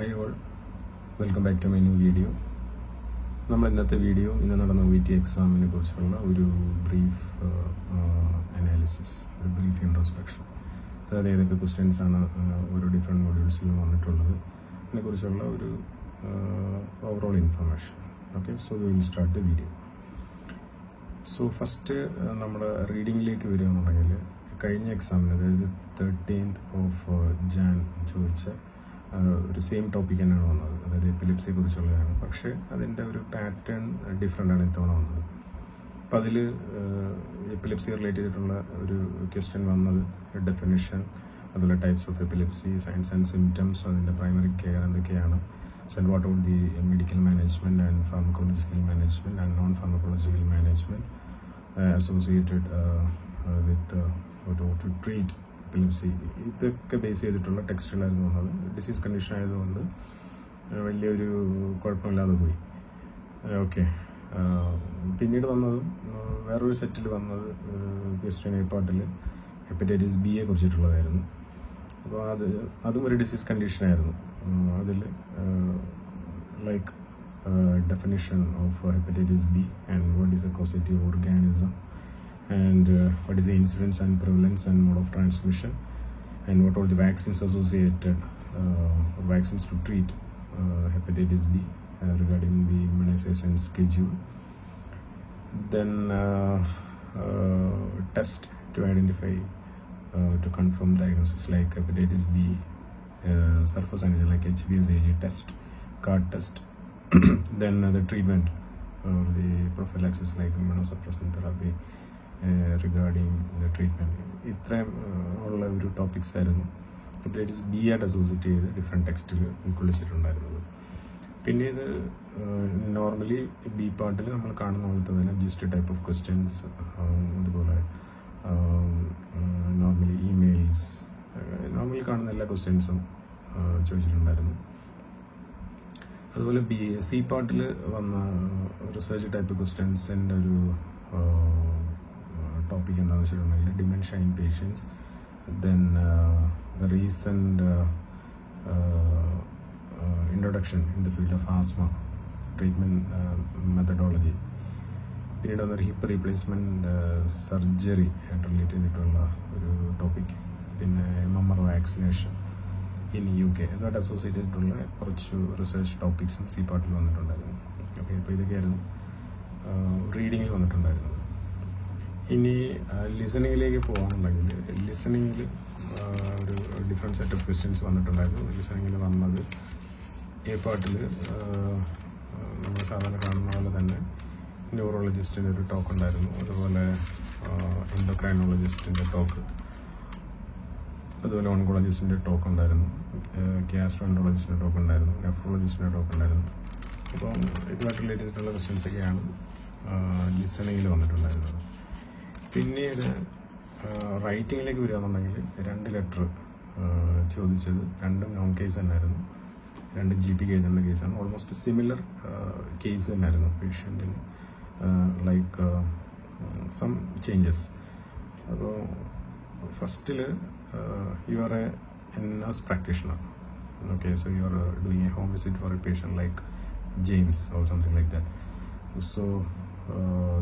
Hi all, welcome back to my new video. നമ്മൾ ഇന്നത്തെ video ഇന്ന് നടന്ന VT എക്സാമിനെ കുറിച്ചുള്ള ഒരു ബ്രീഫ് അനാലിസിസ്, ഒരു ബ്രീഫ് ഇൻട്രോസ്പെക്ഷൻ. അതായത് ഏതൊക്കെ ക്വസ്റ്റ്യൻസ് ആണ് ഓരോ ഡിഫറെൻറ്റ് മോഡ്യൂൾസിലും വന്നിട്ടുള്ളത് അതിനെക്കുറിച്ചുള്ള ഒരു overall information. Okay, so we will start the video. So first നമ്മുടെ റീഡിങ്ങിലേക്ക് വരികയാണെന്നുണ്ടെങ്കിൽ കഴിഞ്ഞ എക്സാമിന്, അതായത് 13th of Jan ചോദിച്ച ഒരു സെയിം ടോപ്പിക് തന്നെയാണ് വന്നത്. അതായത് എപ്പിലിപ്സിയെ കുറിച്ചുള്ളതാണ്. പക്ഷേ അതിൻ്റെ ഒരു പാറ്റേൺ ഡിഫറെൻ്റ് ആണ് ഇത്തവണ വന്നത്. അപ്പം അതിൽ എപ്പിലിപ്സി റിലേറ്റ് ചെയ്തിട്ടുള്ള ഒരു ക്വസ്റ്റ്യൻ വന്നത് ഡെഫിനിഷൻ, അതുപോലെ types of epilepsy, signs and symptoms, അതിൻ്റെ പ്രൈമറി കെയർ എന്തൊക്കെയാണ്, send what out the medical management and pharmacological management and non pharmacological management associated with to treat epilepsy. ഇതൊക്കെ ബേസ് ചെയ്തിട്ടുള്ള ടെക്സ്റ്റുകളായിരുന്നു വന്നത്. ഡിസീസ് കണ്ടീഷൻ ആയതുകൊണ്ട് വലിയൊരു കുഴപ്പമില്ലാതെ പോയി. ഓക്കെ, പിന്നീട് വന്നതും വേറൊരു സെറ്റിൽ വന്നത് ക്വസ്റ്റ്യൻ എ പാർട്ടിൽ ഹെപ്പറ്റൈറ്റിസ് ബിയെ കുറിച്ചിട്ടുള്ളതായിരുന്നു. അപ്പോൾ അതും ഒരു ഡിസീസ് കണ്ടീഷനായിരുന്നു. അതിൽ like definition of hepatitis B and what is A causative organism, and what is the incidence and prevalence and mode of transmission, and what are the vaccines associated, vaccines to treat hepatitis B, regarding the immunization schedule. Then test to identify, to confirm diagnosis, like hepatitis B surface antigen like HBsAg test, card test. Then the treatment or the prophylaxis like immunosuppressant therapy regarding the treatment. ഇത്രയും ഉള്ള ഒരു topics ആയിരുന്നു hepatitis B ആയിട്ട് associate ചെയ്ത് different ടെക്സ്റ്റിൽ ഉൾക്കൊള്ളിച്ചിട്ടുണ്ടായിരുന്നത്. പിന്നെ ഇത് normally B പാർട്ടിൽ നമ്മൾ കാണുന്ന പോലത്തെ തന്നെ ജിസ്റ്റ് ടൈപ്പ് ഓഫ് ക്വസ്റ്റ്യൻസ്, അതുപോലെ നോർമലി ഇമെയിൽസ്, നോർമലി കാണുന്ന എല്ലാ ക്വസ്റ്റ്യൻസും ചോദിച്ചിട്ടുണ്ടായിരുന്നു. അതുപോലെ സി പാർട്ടിൽ വന്ന റിസർച്ച് ടൈപ്പ് ക്വസ്റ്റ്യൻസിൻ്റെ ഒരു topic എന്താണെന്ന് വെച്ചിട്ടുണ്ടെങ്കിൽ dementia in patients, then recent introduction in the field of asthma treatment methodology, പിന്നീട് വന്നൊരു ഹിപ്പ് റീപ്ലേസ്മെൻറ്റ് സർജറി ആയിട്ട് റിലേറ്റ് ചെയ്തിട്ടുള്ള ഒരു ടോപ്പിക്, പിന്നെ മമ്മർ വാക്സിനേഷൻ ഇൻ UK ഇതുമായിട്ട് അസോസിയേറ്റ് ചെയ്തിട്ടുള്ള കുറച്ച് റിസർച്ച് ടോപ്പിക്സും സി പാർട്ടിൽ വന്നിട്ടുണ്ടായിരുന്നു. ഓക്കെ, അപ്പോൾ ഇതൊക്കെയായിരുന്നു റീഡിങ്ങിൽ വന്നിട്ടുണ്ടായിരുന്നത്. ഇനി ലിസണിങ്ങിലേക്ക് പോകുകയാണെന്നുണ്ടെങ്കിൽ ലിസണിങ്ങിൽ ഒരു ഡിഫറെൻറ്റ് സെറ്റ് ഓഫ് ക്വസ്റ്റ്യൻസ് വന്നിട്ടുണ്ടായിരുന്നു. ലിസണിങ്ങിൽ വന്നത് എ പാർട്ടിൽ നമ്മൾ സാധാരണ കാണുന്ന പോലെ തന്നെ ന്യൂറോളജിസ്റ്റിൻ്റെ ഒരു ടോക്ക് ഉണ്ടായിരുന്നു. അതുപോലെ എൻഡോക്രൈനോളജിസ്റ്റിൻ്റെ ടോക്ക്, അതുപോലെ ഓൺകോളജിസ്റ്റിൻ്റെ ടോക്ക് ഉണ്ടായിരുന്നു, ഗ്യാസ്ട്രോഎൻട്രോളജിസ്റ്റിൻ്റെ ടോക്ക് ഉണ്ടായിരുന്നു, നെഫ്രോളജിസ്റ്റിൻ്റെ ടോക്ക് ഉണ്ടായിരുന്നു. അപ്പോൾ ഇതുമായിട്ട് റിലേറ്റ് ചെയ്തിട്ടുള്ള ക്വസ്റ്റ്യൻസൊക്കെയാണ് ലിസണിങ്ങിൽ വന്നിട്ടുണ്ടായിരുന്നത്. പിന്നീട് റൈറ്റിങ്ങിലേക്ക് വരികയാണെന്നുണ്ടെങ്കിൽ 2 ലെറ്റർ ചോദിച്ചത്, രണ്ടും നോൺ കേസ് തന്നെയായിരുന്നു. 2 GP എഴുതേണ്ട കേസാണ്. ഓൾമോസ്റ്റ് സിമിലർ കേസ് തന്നെയായിരുന്നു പേഷ്യൻറ്റിന്, ലൈക്ക് സം ചേഞ്ചസ്. അപ്പോൾ ഫസ്റ്റിൽ you are a nurse practitioner. Okay, so you are doing a home visit for a patient like James or something like that. So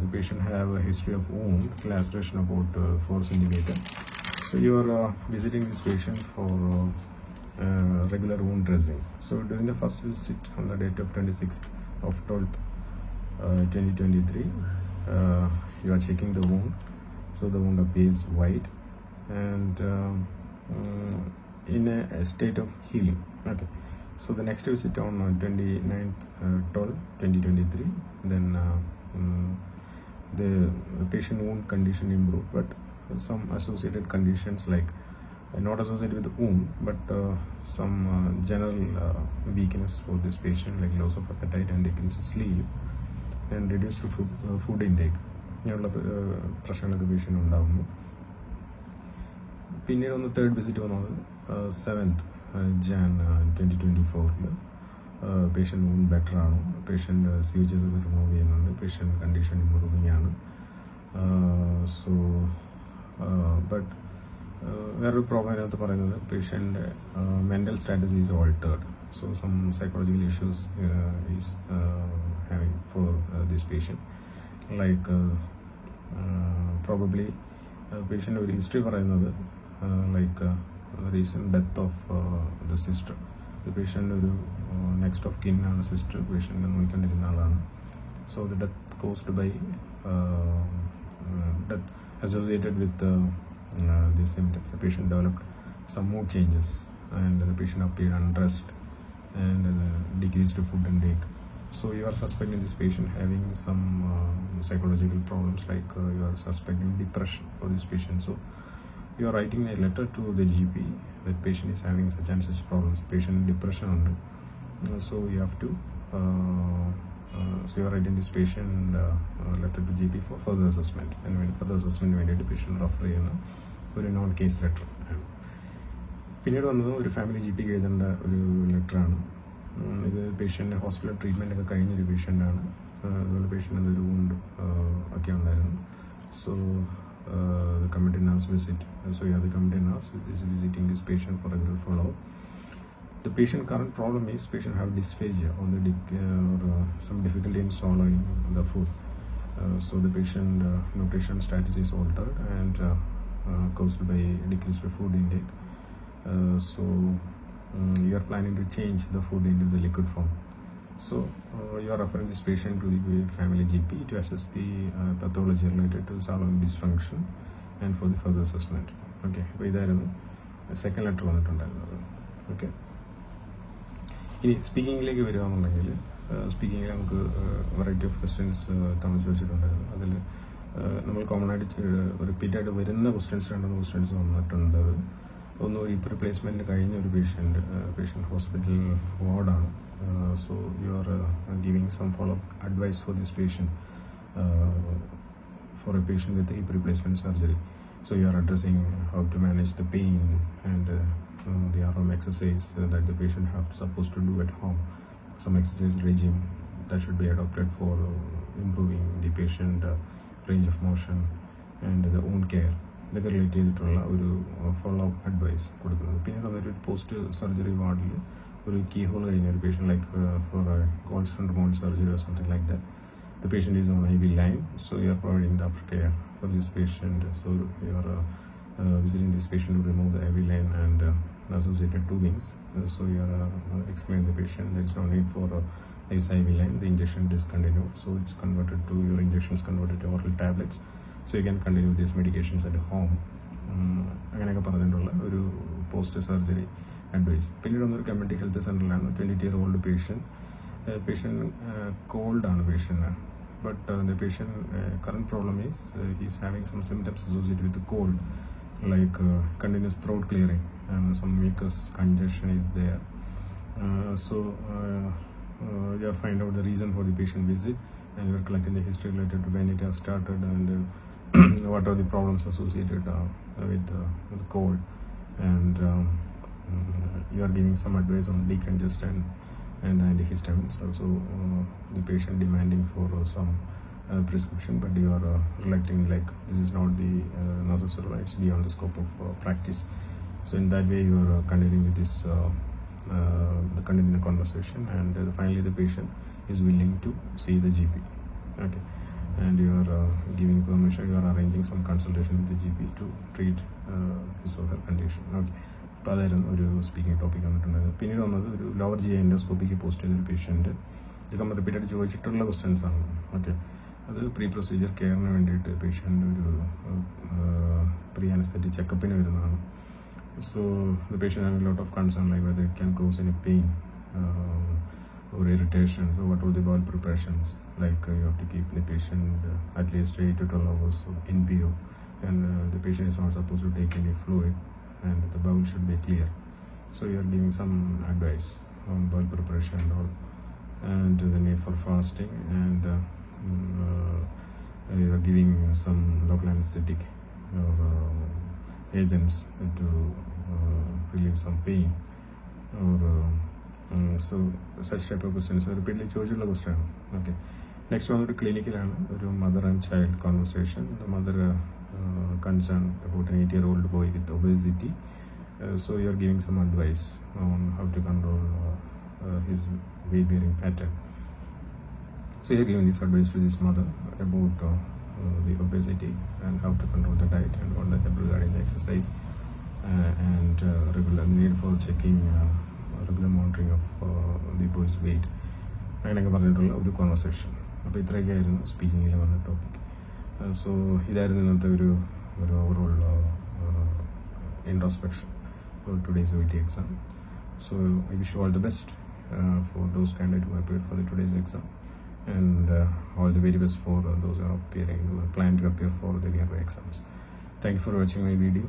the patient have a history of wound laceration about 4 centimeter. So you are visiting this patient for regular wound dressing. So during the first visit on the date of 26th of 12th 2023, you are checking the wound. So the wound appears white and in a state of healing. Okay, so the next visit on 29th 12 2023, then the patient wound condition improved, but some associated conditions like not associated with the wound, but some general weakness for this patient, like loss of appetite and decreased sleep and reduced food intake. ഇങ്ങനെയുള്ള പ്രശ്നങ്ങളൊക്കെ patient ഉണ്ടാകുന്നു. പിന്നീട് ഒന്ന് third visit വന്നത് 7th Jan 2024. Patient wound better ആണ്, patient CHS ഒക്കെ remove ചെയ്യുന്നുണ്ട്, patient condition improving ആണ്. സോ ബട്ട് വേറൊരു പ്രോബ്ലം അതിനകത്ത് പറയുന്നത് patient mental status is altered. So some psychological issues is having for this patient, like probably patient ഒരു history പറയുന്നത് like recent death of the sister. The patient ഒരു next of kin ആണ് sister, patient നോക്കിക്കൊണ്ടിരുന്ന ആളാണ്. So the death caused by death associated with these symptoms. The patient developed some mood changes and the patient appeared undressed and decreased food intake. So you are suspecting this patient having some psychological problems, like you are suspecting depression for this patient. So you are writing a letter to the GP that patient is having such and such problems, patient depression under. So you have to so you are writing this patient letter to GP for further assessment, and when further assessment വേണ്ടിയിട്ട് patient refer ചെയ്യുന്ന ഒരു non case letter. പിന്നീട് വന്നത് ഒരു family GP എഴുതേണ്ട ഒരു ലെറ്ററാണ്. ഇത് patient hospital treatment ഒക്കെ കഴിഞ്ഞൊരു പേഷ്യൻ്റാണ്. അതുപോലെ പേഷ്യൻ്റ് എന്തൊരു വൂണ്ട് ഒക്കെ ഉണ്ടായിരുന്നു. So the community nurse visit. So you have the community nurse who is visiting this patient for regular follow-up. The patient current problem is patient have dysphagia on the or some difficulty in swallowing the food. So the patient nutrition status is altered and caused by decreased food intake. So you are planning to change the food into the liquid form. So you are referring this patient to the family GP to assess the pathology related to swallowing dysfunction and for the further assessment. Okay, അപ്പോൾ ഇതായിരുന്നു second letter വന്നിട്ടുണ്ടായിരുന്നത്. Okay, ഇനി സ്പീക്കിങ്ങിലേക്ക് വരികയാണെന്നുണ്ടെങ്കിൽ സ്പീക്കിങ്ങിൽ നമുക്ക് variety of questions തവണ ചോദിച്ചിട്ടുണ്ടായിരുന്നു. അതിൽ നമ്മൾ കോമൺ ആയിട്ട് റിപ്പീറ്റായിട്ട് വരുന്ന ക്വസ്റ്റ്യൻസ് 2 ക്വസ്റ്റ്യൻസ് വന്നിട്ടുണ്ട്. ഒന്ന് ഇപ്പോൾ റിപ്ലേസ്മെൻറ്റ് കഴിഞ്ഞ ഒരു പേഷ്യൻ്റ് ഹോസ്പിറ്റൽ വാർഡാണ്. So you are giving some follow-up advice for this patient, for a patient with hip replacement surgery. So you are addressing how to manage the pain and the arm exercise that the patient supposed to do at home. Some exercise regime that should be adopted for improving the patient range of motion and the wound care. ഇതൊക്കെ relate ചെയ്തിട്ടുള്ള ഒരു follow up advice കൊടുക്കുന്നത്. പിന്നീട് അതൊരു post surgery വാർഡിൽ ഒരു key hole കഴിഞ്ഞ ഒരു patient like for gallstone remote surgery or something like that. The patient is on IV line, so you are providing the aftercare for this patient. So you are visiting this patient to remove the IV line and associated tubings. So you are explaining the patient there is no need for this IV line. The injection discontinued, so it's converted to your injections converted to oral tablets. So you can continue these medications at home. അങ്ങനെയൊക്കെ പറഞ്ഞിട്ടുള്ള ഒരു post surgery advice. പിന്നീട് വന്നൊരു community health സെൻ്ററിലാണ്. 20-year-old patient cold ആണ് patient. But the patient current problem is he's having some symptoms associated with the cold, like continuous throat clearing and some mucus congestion is there. So you are find out the reason for the patient visit, and you are collecting the history related to when it has started and what are the problems associated with the cold, and you are giving some advice on decongestant and antihistamines. Also the patient demanding for some prescription, but you are reluctant, like this is not the necessary, it's beyond the scope of practice. So in that way you are continuing with this continuing the conversation, and finally the patient is willing to see the GP. Okay, and you are giving permission, you are arranging some consultation with the GP to treat his or her condition. Okay, അപ്പോൾ അതായിരുന്നു ഒരു speaking topic വന്നിട്ടുണ്ടായിരുന്നു. പിന്നീട് വന്നത് ഒരു lower GI endoscopic post ചെയ്തൊരു patient. ഇത് നമ്മൾ റിപ്പീറ്റായിട്ട് ചോദിച്ചിട്ടുള്ള ക്വസ്റ്റ്യൻസ് ആണ്. ഓക്കെ, അത് പ്രീ പ്രൊസീജിയർ കെയറിന് വേണ്ടിയിട്ട് പേഷ്യൻ്റ് ഒരു പ്രീ അനസ്തെറ്റിക് ചെക്കപ്പിന് വരുന്നതാണ്. So the patient have a lot of concern like whether it can cos any pain or irritation. So what are the bowel preparations, like you have to keep the patient at least 8 to 12 hours in PO, and the patient is not supposed to take any fluid, and the bowel should be clear. So you are giving some advice on bowel preparation and all, and the need for fasting, and you are giving some local anesthetic or agents to relieve some pain, or so such type of questions repeatedly ചോദിച്ചുള്ള question ആണ്. Okay, next വന്നിട്ട് ക്ലിനിക്കിലാണ് ഒരു mother and child conversation. The mother concern about an 8-year-old boy with obesity. So you are giving some advice on how to control his weight-bearing pattern. So you are giving this advice to this mother about the obesity and how to control the diet and what regarding the exercise and regular need for checking regular monitoring of the boy's weight. അങ്ങനെയൊക്കെ പറഞ്ഞിട്ടുള്ള ഒരു conversation. അപ്പോൾ ഇത്രയൊക്കെ ആയിരുന്നു സ്പീക്കിങ്ങിൽ വന്ന topic. So ഇതായിരുന്നു ഇന്നത്തെ ഒരു overall introspection for today's OET exam. So I wish you all the best for those candidates who appeared for the today's exam, and all the very best for those who are appearing, who are planning to appear for the nearby exams. Thank you for watching my video.